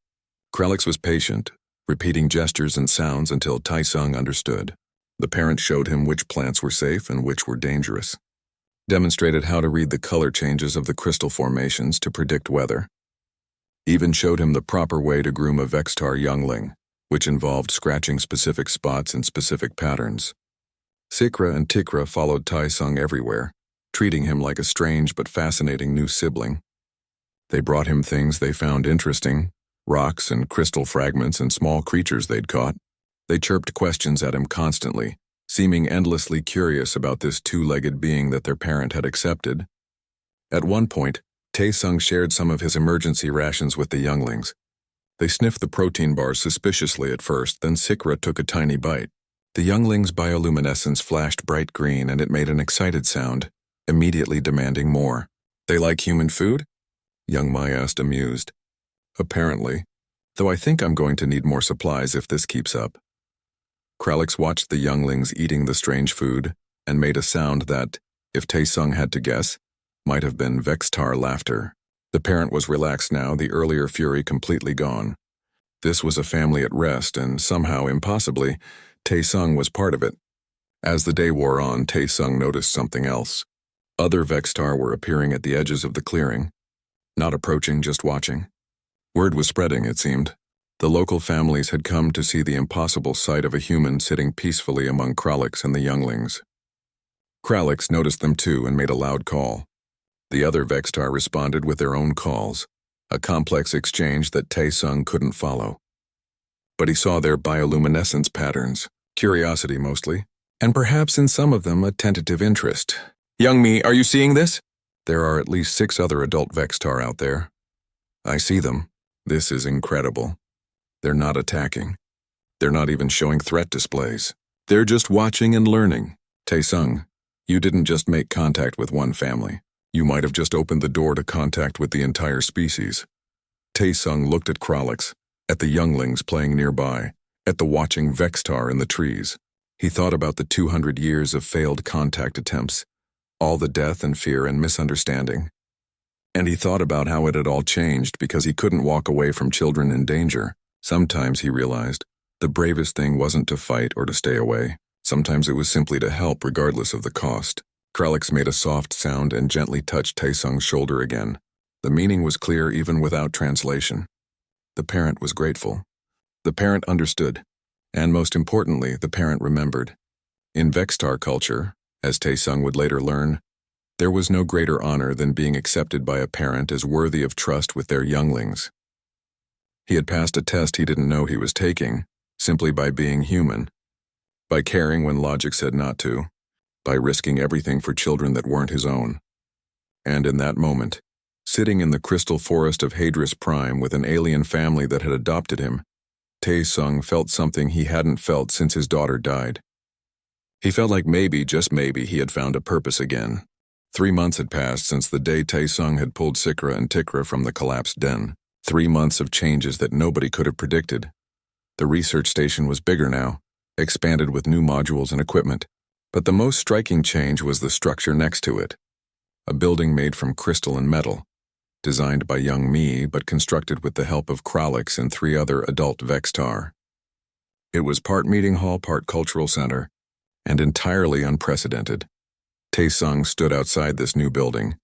Kralix was patient, repeating gestures and sounds until Taesung understood. The parent showed him which plants were safe and which were dangerous. Demonstrated how to read the color changes of the crystal formations to predict weather. Even showed him the proper way to groom a Vextar youngling, which involved scratching specific spots and specific patterns. Sikra and Tikra followed Taesung everywhere, treating him like a strange but fascinating new sibling. They brought him things they found interesting, rocks and crystal fragments and small creatures they'd caught. They chirped questions at him constantly, seeming endlessly curious about this two-legged being that their parent had accepted. At one point, Taesung shared some of his emergency rations with the younglings. They sniffed the protein bars suspiciously at first, then Sikra took a tiny bite. The youngling's bioluminescence flashed bright green and it made an excited sound, immediately demanding more. "They like human food?" Young Mi asked, amused. "Apparently, though I think I'm going to need more supplies if this keeps up." Kralix watched the younglings eating the strange food and made a sound that, if Taesung had to guess, might have been Vextar laughter. The parent was relaxed now, the earlier fury completely gone. This was a family at rest, and somehow, impossibly, Taesung was part of it. As the day wore on, Tae-sung noticed something else. Other Vextar were appearing at the edges of the clearing. Not approaching, just watching. Word was spreading, it seemed. The local families had come to see the impossible sight of a human sitting peacefully among Kralix and the younglings. Kralix noticed them too and made a loud call. The other Vextar responded with their own calls, a complex exchange that Tae-sung couldn't follow. But he saw their bioluminescence patterns, curiosity mostly, and perhaps in some of them a tentative interest. "Young me, are you seeing this?" "There are at least 6 other adult Vextar out there. I see them. This is incredible. They're not attacking. They're not even showing threat displays. They're just watching and learning." "Tae-sung, you didn't just make contact with one family. You might have just opened the door to contact with the entire species." Tae-sung looked at Kralix, at the younglings playing nearby, at the watching Vextar in the trees. He thought about the 200 years of failed contact attempts, all the death and fear and misunderstanding. And he thought about how it had all changed because he couldn't walk away from children in danger. Sometimes, he realized, the bravest thing wasn't to fight or to stay away. Sometimes it was simply to help regardless of the cost. Kralix made a soft sound and gently touched Tae-sung's shoulder again. The meaning was clear even without translation. The parent was grateful. The parent understood. And most importantly, the parent remembered. In Vextar culture, as Tae-sung would later learn, there was no greater honor than being accepted by a parent as worthy of trust with their younglings. He had passed a test he didn't know he was taking, simply by being human, by caring when logic said not to, by risking everything for children that weren't his own. And in that moment, sitting in the crystal forest of Hadris Prime with an alien family that had adopted him, Tae-sung felt something he hadn't felt since his daughter died. He felt like maybe, just maybe, he had found a purpose again. 3 months had passed since the day Tae-sung had pulled Sikra and Tikra from the collapsed den. 3 months of changes that nobody could have predicted. The research station was bigger now, expanded with new modules and equipment. But the most striking change was the structure next to it. A building made from crystal and metal, designed by young me but constructed with the help of Kralix and 3 other adult Vextar. It was part meeting hall, part cultural center, and entirely unprecedented. Tae-sung stood outside this new building,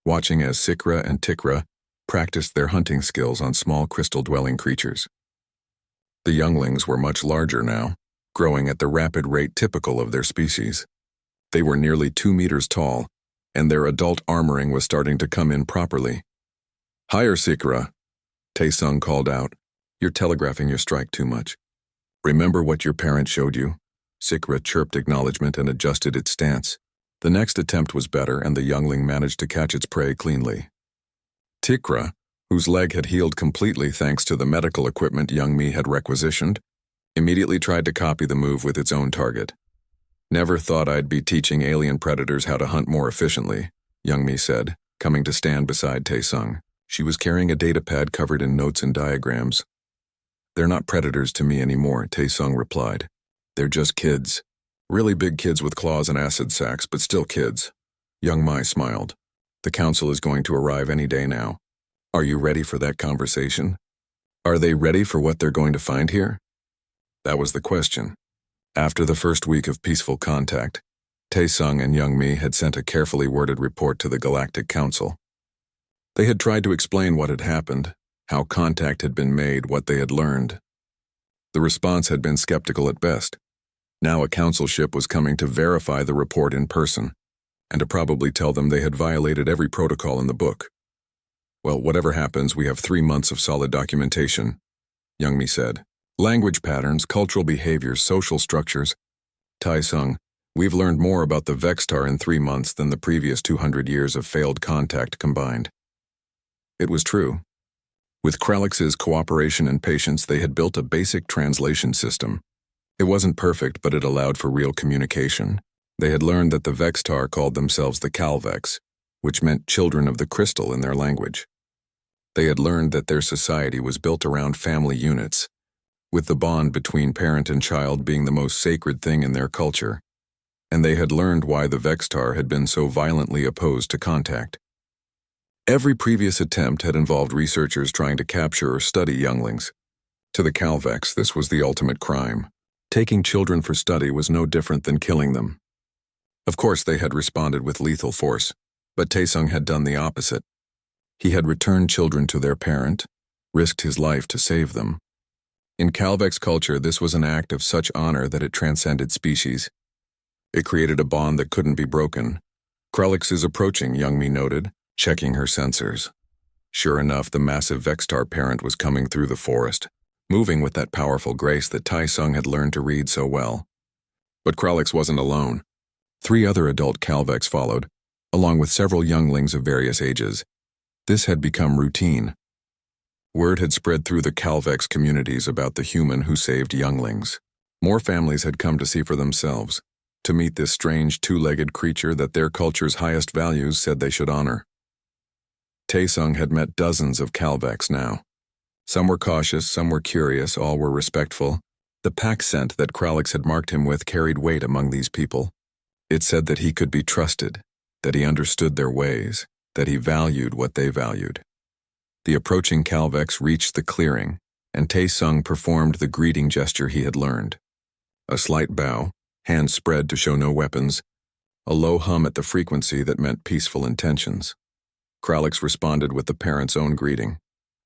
watching as Sikra and Tikra practiced their hunting skills on small crystal-dwelling creatures. The younglings were much larger now, growing at the rapid rate typical of their species. They were nearly 2 meters tall, and their adult armoring was starting to come in properly. "Higher, Sikra," Tae-sung called out. "You're telegraphing your strike too much." "Remember what your parent showed you?" Sikra chirped acknowledgement and adjusted its stance. The next attempt was better, and the youngling managed to catch its prey cleanly. Tikra, whose leg had healed completely thanks to the medical equipment young me had requisitioned, immediately tried to copy the move with its own target. "Never thought I'd be teaching alien predators how to hunt more efficiently," young me said, coming to stand beside Tae-sung. She was carrying a datapad covered in notes and diagrams. "They're not predators to me anymore," Tae-sung replied. "They're just kids. Really big kids with claws and acid sacs, but still kids." Young Mai smiled. "The council is going to arrive any day now. Are you ready for that conversation? Are they ready for what they're going to find here?" That was the question. After the first week of peaceful contact, Tae-sung and young me had sent a carefully worded report to the Galactic Council. They had tried to explain what had happened, how contact had been made, what they had learned. The response had been skeptical at best. Now a council ship was coming to verify the report in person, and to probably tell them they had violated every protocol in the book. "Well, whatever happens, we have 3 months of solid documentation," young me said. "Language patterns, cultural behaviors, social structures. Tae-sung, we've learned more about the Vextar in 3 months than the previous 200 years of failed contact combined." It was true. With Kralix's cooperation and patience, they had built a basic translation system. It wasn't perfect, but it allowed for real communication. They had learned that the Vextar called themselves the Calvex, which meant children of the crystal in their language. They had learned that their society was built around family units, with the bond between parent and child being the most sacred thing in their culture. And they had learned why the Vextar had been so violently opposed to contact. Every previous attempt had involved researchers trying to capture or study younglings. To the Calvex, this was the ultimate crime. Taking children for study was no different than killing them. Of course, they had responded with lethal force, but Taesung had done the opposite. He had returned children to their parent, risked his life to save them. In Calvex's culture, this was an act of such honor that it transcended species. It created a bond that couldn't be broken. "Kralix is approaching," Youngmi noted, checking her sensors. Sure enough, the massive Vextar parent was coming through the forest, moving with that powerful grace that Taesung had learned to read so well. But Kralix wasn't alone. 3 other adult Calvex followed, along with several younglings of various ages. This had become routine. Word had spread through the Calvex communities about the human who saved younglings. More families had come to see for themselves, to meet this strange 2-legged creature that their culture's highest values said they should honor. Taesung had met dozens of Calvex now. Some were cautious, some were curious, all were respectful. The pack scent that Kralix had marked him with carried weight among these people. It said that he could be trusted, that he understood their ways, that he valued what they valued. The approaching Calvex reached the clearing, and Taesung performed the greeting gesture he had learned. A slight bow, hands spread to show no weapons, a low hum at the frequency that meant peaceful intentions. Kralix responded with the parent's own greeting,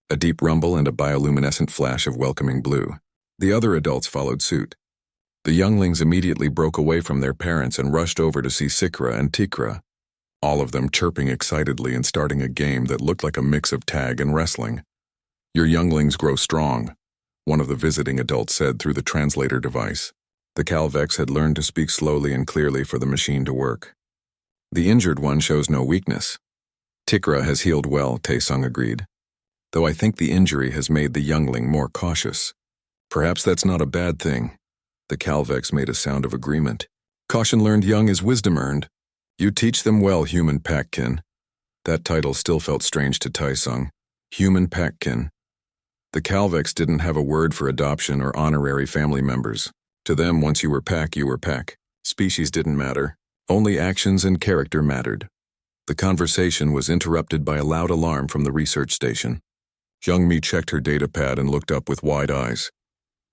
a deep rumble and a bioluminescent flash of welcoming blue. The other adults followed suit. The younglings immediately broke away from their parents and rushed over to see Sikra and Tikra, all of them chirping excitedly and starting a game that looked like a mix of tag and wrestling. "Your younglings grow strong," one of the visiting adults said through the translator device. The Calvex had learned to speak slowly and clearly for the machine to work. "The injured one shows no weakness." "Tikra has healed well," Taesung agreed, "though I think the injury has made the youngling more cautious." "Perhaps that's not a bad thing." The Calvex made a sound of agreement. "Caution learned young is wisdom earned. You teach them well, human packkin." That title still felt strange to Taesung. Human packkin. The Calvex didn't have a word for adoption or honorary family members. To them, once you were pack, you were pack. Species didn't matter. Only actions and character mattered. The conversation was interrupted by a loud alarm from the research station. Youngmi checked her datapad and looked up with wide eyes.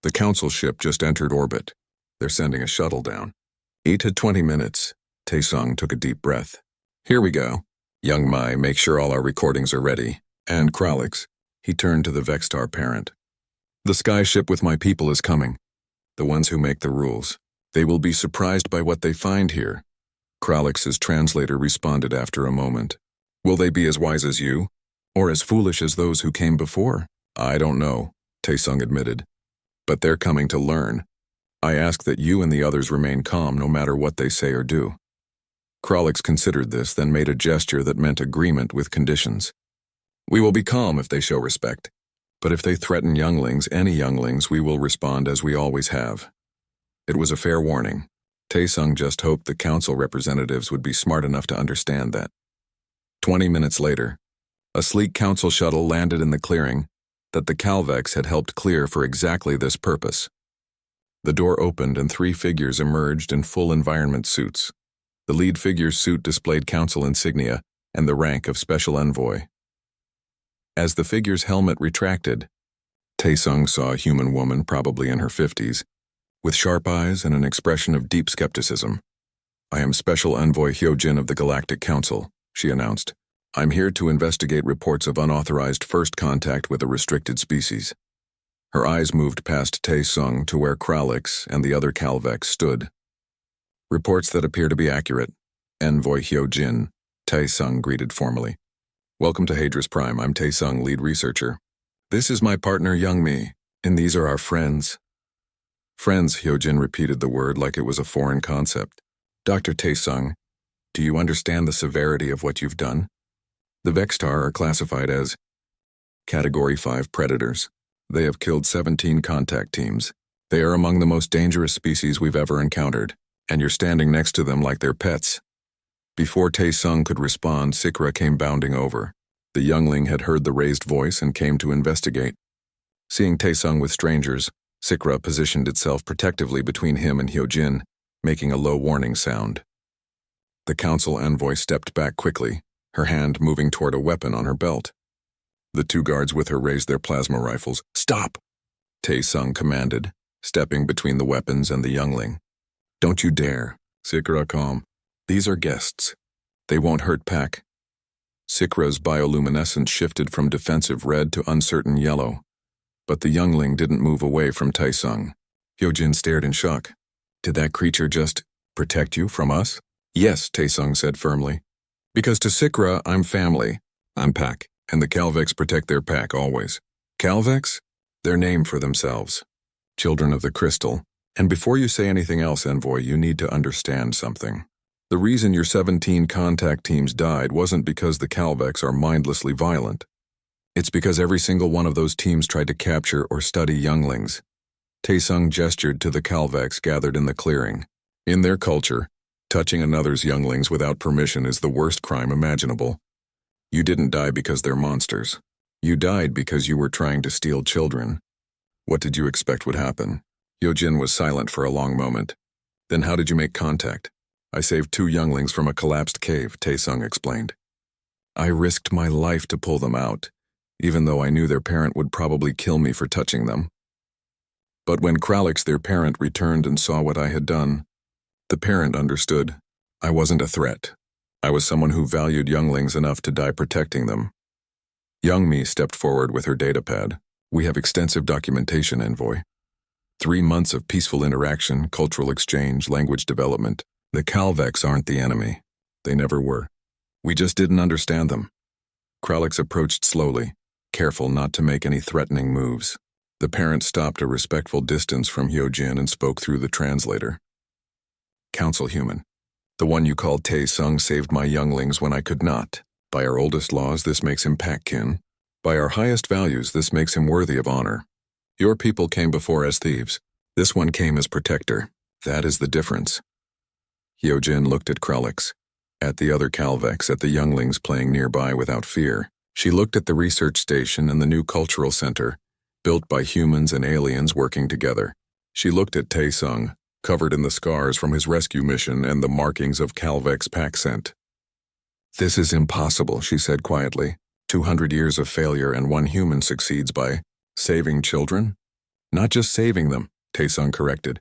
The council ship just entered orbit. They're sending a shuttle down. 8 to 20 minutes. Taesung took a deep breath. "Here we go. Young Mai, make sure all our recordings are ready. And Kralix." He turned to the Vextar parent. "The sky ship with my people is coming. The ones who make the rules. They will be surprised by what they find here." Kralix's translator responded after a moment. "Will they be as wise as you? Or as foolish as those who came before?" "I don't know," Taesung admitted. "But they're coming to learn. I ask that you and the others remain calm no matter what they say or do." Kralix considered this, then made a gesture that meant agreement with conditions. "We will be calm if they show respect. But if they threaten younglings, any younglings, we will respond as we always have." It was a fair warning. Taesung just hoped the council representatives would be smart enough to understand that. 20 minutes later, a sleek council shuttle landed in the clearing that the Calvex had helped clear for exactly this purpose. The door opened and 3 figures emerged in full environment suits. The lead figure's suit displayed council insignia and the rank of special envoy. As the figure's helmet retracted, Taesung saw a human woman, probably in her 50s, with sharp eyes and an expression of deep skepticism. "I am Special Envoy Hyojin of the Galactic Council," she announced. "I'm here to investigate reports of unauthorized first contact with a restricted species." Her eyes moved past Taesung to where Kralix and the other Calvex stood. "Reports that appear to be accurate. Envoy Hyojin," Taesung greeted formally. "Welcome to Hadris Prime. I'm Taesung, lead researcher. This is my partner Youngmi, and these are our friends." "Friends," Hyojin repeated the word like it was a foreign concept. "Dr. Taesung, do you understand the severity of what you've done? The Vextar are classified as Category 5 predators. They have killed 17 contact teams. They are among the most dangerous species we've ever encountered, and you're standing next to them like they're pets." Before Taesung could respond, Sikra came bounding over. The youngling had heard the raised voice and came to investigate. Seeing Taesung with strangers, Sikra positioned itself protectively between him and Hyojin, making a low warning sound. The council envoy stepped back quickly, her hand moving toward a weapon on her belt. The 2 guards with her raised their plasma rifles. "Stop!" Taesung commanded. stepping between the weapons and the youngling. "Don't you dare." Sikra calm. "These are guests. They won't hurt Pack." Sikra's bioluminescence shifted from defensive red to uncertain yellow, but the youngling didn't move away from Taesung. Hyojin stared in shock. "Did that creature just protect you from us?" "Yes," Taesung said firmly. "Because to Sikra, I'm family. I'm Pack, and the Calvex protect their pack always." "Calvex? They're named for themselves. Children of the Crystal. And before you say anything else, Envoy, you need to understand something. The reason your 17 contact teams died wasn't because the Calvex are mindlessly violent. It's because every single one of those teams tried to capture or study younglings." Taesung gestured to the Calvex gathered in the clearing. "In their culture, touching another's younglings without permission is the worst crime imaginable. You didn't die because they're monsters. You died because you were trying to steal children. What did you expect would happen?" Hyojin was silent for a long moment. "Then how did you make contact?" "I saved 2 younglings from a collapsed cave," Taesung explained. "I risked my life to pull them out, even though I knew their parent would probably kill me for touching them. But when Kralix, their parent, returned and saw what I had done, the parent understood. I wasn't a threat. I was someone who valued younglings enough to die protecting them." Young Mi stepped forward with her datapad. "We have extensive documentation, Envoy. 3 months of peaceful interaction, cultural exchange, language development. The Calvex aren't the enemy. They never were. We just didn't understand them." Kralix approached slowly, careful not to make any threatening moves. The parent stopped a respectful distance from Hyojin and spoke through the translator. "Council human, the one you called Taesung saved my younglings when I could not. By our oldest laws, this makes him pack-kin. By our highest values, this makes him worthy of honor. Your people came before as thieves. This one came as protector. That is the difference." Hyojin looked at Kralix, at the other Calvex, at the younglings playing nearby without fear. She looked at the research station and the new cultural center, built by humans and aliens working together. She looked at Taesung, covered in the scars from his rescue mission and the markings of Calvex pack scent. "This is impossible," she said quietly. 200 years of failure and one human succeeds by saving children? Not just saving them, Taesung corrected.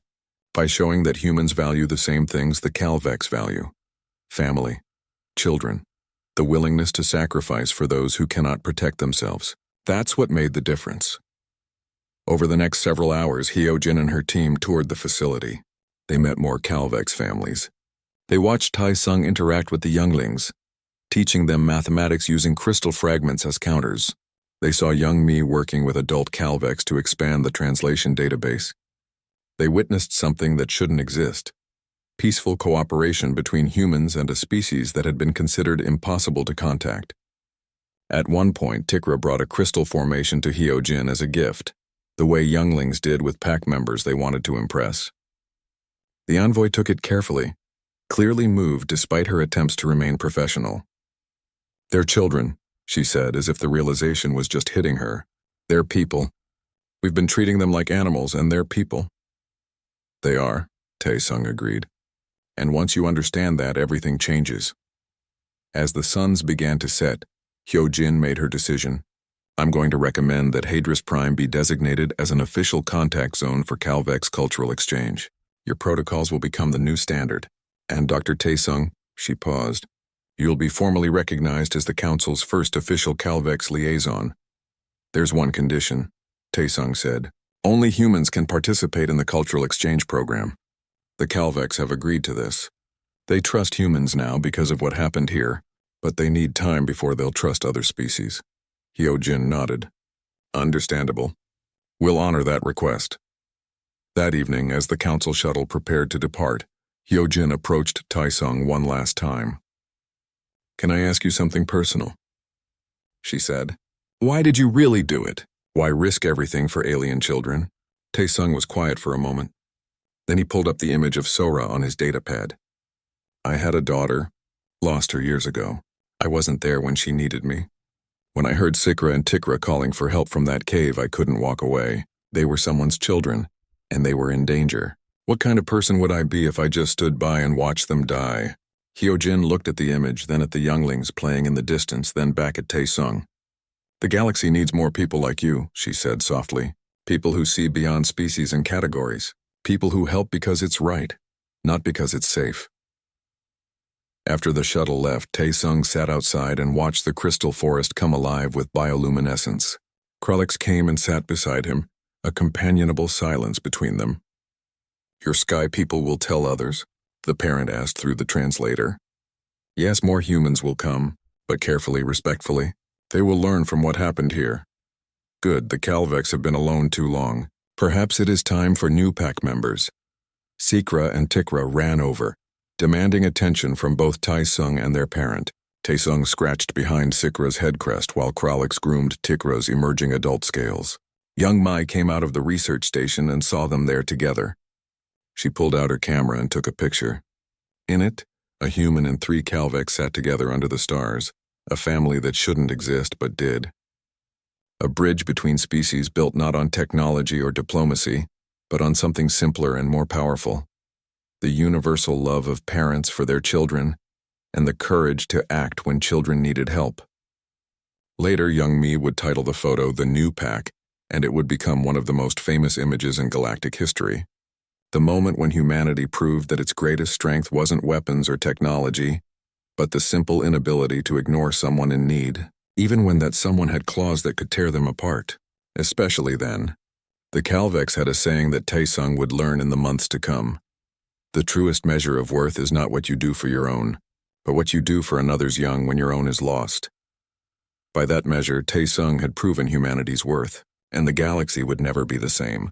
By showing that humans value the same things the Calvex value. Family. Children. The willingness to sacrifice for those who cannot protect themselves. That's what made the difference. Over the next several hours, Hyojin and her team toured the facility. They met more Calvex families. They watched Taesung interact with the younglings, teaching them mathematics using crystal fragments as counters. They saw young Mi working with adult Calvex to expand the translation database. They witnessed something that shouldn't exist. Peaceful cooperation between humans and a species that had been considered impossible to contact. At one point, Tikra brought a crystal formation to Hyojin as a gift, the way younglings did with pack members they wanted to impress. The envoy took it carefully, clearly moved despite her attempts to remain professional. "They're children," she said, as if the realization was just hitting her. "They're people. We've been treating them like animals, and they're people." "They are," Taesung agreed. "And once you understand that, everything changes." As the suns began to set, Hyojin made her decision. "I'm going to recommend that Hadris Prime be designated as an official contact zone for Calvex cultural exchange. Your protocols will become the new standard. And Dr. Taesung," she paused, "you'll be formally recognized as the Council's first official Calvex liaison." "There's one condition," Taesung said. "Only humans can participate in the cultural exchange program. The Calvex have agreed to this. They trust humans now because of what happened here, but they need time before they'll trust other species." Hyojin nodded. "Understandable. We'll honor that request." That evening, as the council shuttle prepared to depart, Hyojin approached Taesung one last time. "Can I ask you something personal?" she said. "Why did you really do it? Why risk everything for alien children?" Taesung was quiet for a moment. Then he pulled up the image of Sora on his datapad. "I had a daughter, lost her years ago. I wasn't there when she needed me. When I heard Sikra and Tikra calling for help from that cave, I couldn't walk away. They were someone's children, and they were in danger. What kind of person would I be if I just stood by and watched them die?" Hyojin looked at the image, then at the younglings playing in the distance, then back at Taesung. "The galaxy needs more people like you," she said softly. People who see beyond species and categories. People who help because it's right, not because it's safe. After the shuttle left, Tae-sung sat outside and watched the crystal forest come alive with bioluminescence. Krulix came and sat beside him, a companionable silence between them. "Your sky people will tell others?" the parent asked through the translator. "Yes, more humans will come, but carefully, respectfully. They will learn from what happened here." "Good, the Calvex have been alone too long. Perhaps it is time for new pack members." Sikra and Tikra ran over, demanding attention from both Tae-sung and their parent. Tae-sung scratched behind Sikra's head crest while Kralix groomed Tikra's emerging adult scales. Young Mai came out of the research station and saw them there together. She pulled out her camera and took a picture. In it, a human and 3 Calvex sat together under the stars, a family that shouldn't exist but did. A bridge between species built not on technology or diplomacy, but on something simpler and more powerful. The universal love of parents for their children, and the courage to act when children needed help. Later, young Mi would title the photo "The New Pack," and it would become one of the most famous images in galactic history. The moment when humanity proved that its greatest strength wasn't weapons or technology, but the simple inability to ignore someone in need, even when that someone had claws that could tear them apart. Especially then. The Calvex had a saying that Tae-sung would learn in the months to come. The truest measure of worth is not what you do for your own, but what you do for another's young when your own is lost. By that measure, Tae-sung had proven humanity's worth, and the galaxy would never be the same.